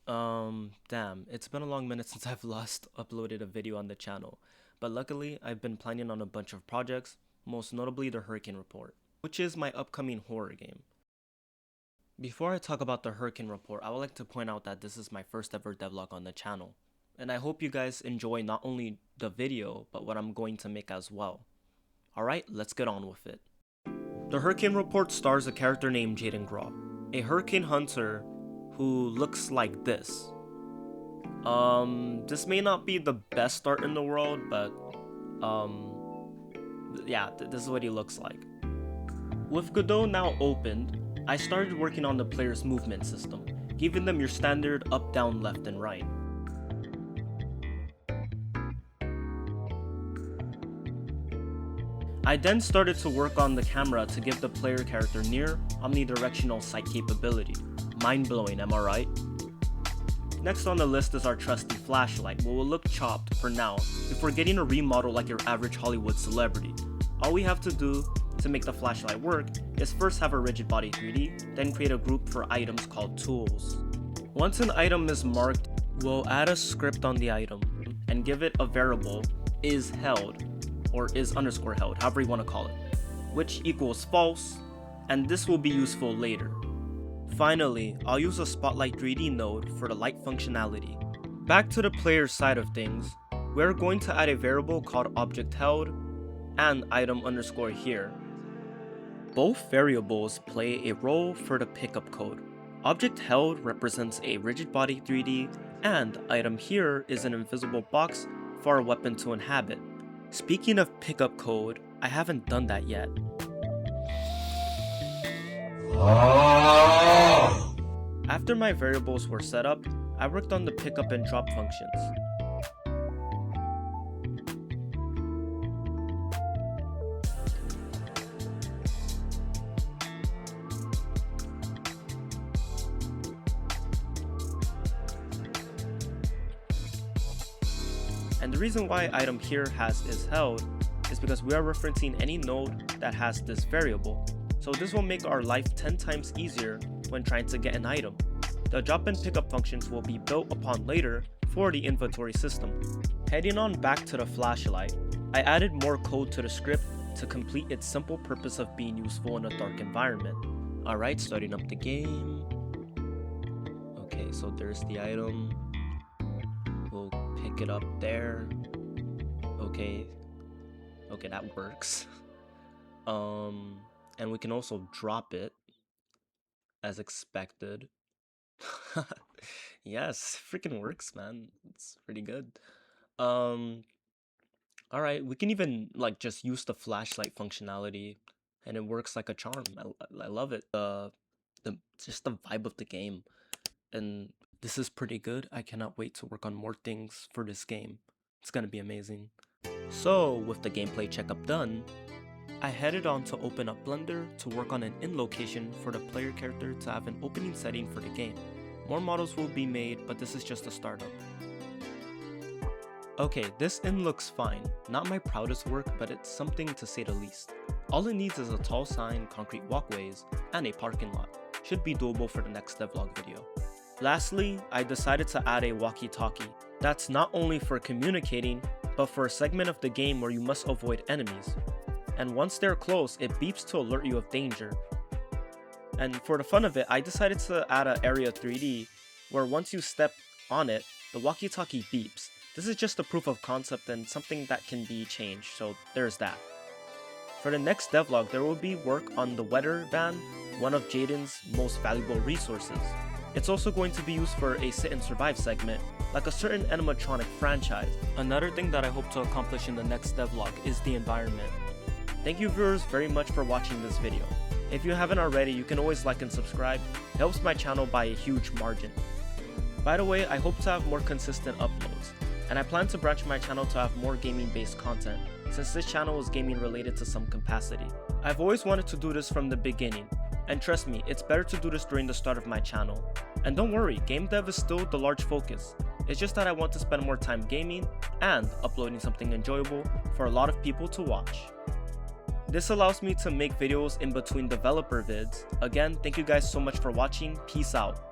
Damn, it's been a long minute since I've last uploaded a video on the channel, but luckily I've been planning on a bunch of projects, most notably the Hurricane Report, which is my upcoming horror game. Before I talk about the Hurricane Report, I would like to point out that this is my first ever devlog on the channel, and I hope you guys enjoy not only the video, but what I'm going to make as well. Alright, let's get on with it. The Hurricane Report stars a character named Jaden Graw, a hurricane hunter who looks like this. This may not be the best start in the world, but yeah, this is what he looks like. With Godot now opened, I started working on the player's movement system, giving them your standard up, down, left, and right. I then started to work on the camera to give the player character near omnidirectional sight capability. Mind-blowing, am I right? Next on the list is our trusty flashlight, but will look chopped for now before getting a remodel like your average Hollywood celebrity. All we have to do to make the flashlight work is first have a rigid body 3D, then create a group for items called tools. Once an item is marked, we'll add a script on the item and give it a variable is held, or is underscore held, however you want to call it, which equals false, and this will be useful later. Finally, I'll use a Spotlight 3D node for the light functionality. Back to the player side of things, we're going to add a variable called object held and item underscore here. Both variables play a role for the pickup code. Object held represents a rigid body 3D, and item here is an invisible box for a weapon to inhabit. Speaking of pickup code, I haven't done that yet. After my variables were set up, I worked on the pickup and drop functions. And the reason why item here has is held is because we are referencing any node that has this variable. So this will make our life 10 times easier when trying to get an item. The drop and pickup functions will be built upon later for the inventory system. Heading on back to the flashlight, I added more code to the script to complete its simple purpose of being useful in a dark environment. Alright, starting up the game. Okay, so there's the item. We'll pick it up there. Okay, that works. And we can also drop it as expected. Yes, freaking works, man. It's pretty good. Alright, we can even like just use the flashlight functionality and it works like a charm. I love it. Just the vibe of the game. And this is pretty good. I cannot wait to work on more things for this game. It's gonna be amazing. So, with the gameplay checkup done, I headed on to open up Blender to work on an in location for the player character to have an opening setting for the game. More models will be made, but this is just a startup. Okay, this in looks fine. Not my proudest work, but it's something to say the least. All it needs is a tall sign, concrete walkways, and a parking lot. Should be doable for the next devlog video. Lastly, I decided to add a walkie-talkie. That's not only for communicating, but for a segment of the game where you must avoid enemies. And once they're close, it beeps to alert you of danger. And for the fun of it, I decided to add an area 3D, where once you step on it, the walkie-talkie beeps. This is just a proof of concept and something that can be changed, so there's that. For the next devlog, there will be work on the weather van, one of Jaden's most valuable resources. It's also going to be used for a sit and survive segment, like a certain animatronic franchise. Another thing that I hope to accomplish in the next devlog is the environment. Thank you viewers very much for watching this video. If you haven't already, you can always like and subscribe. It helps my channel by a huge margin. By the way, I hope to have more consistent uploads, and I plan to branch my channel to have more gaming based content, since this channel is gaming related to some capacity. I've always wanted to do this from the beginning, and trust me, it's better to do this during the start of my channel. And don't worry, game dev is still the large focus. It's just that I want to spend more time gaming and uploading something enjoyable for a lot of people to watch. This allows me to make videos in between developer vids. Again, thank you guys so much for watching. Peace out.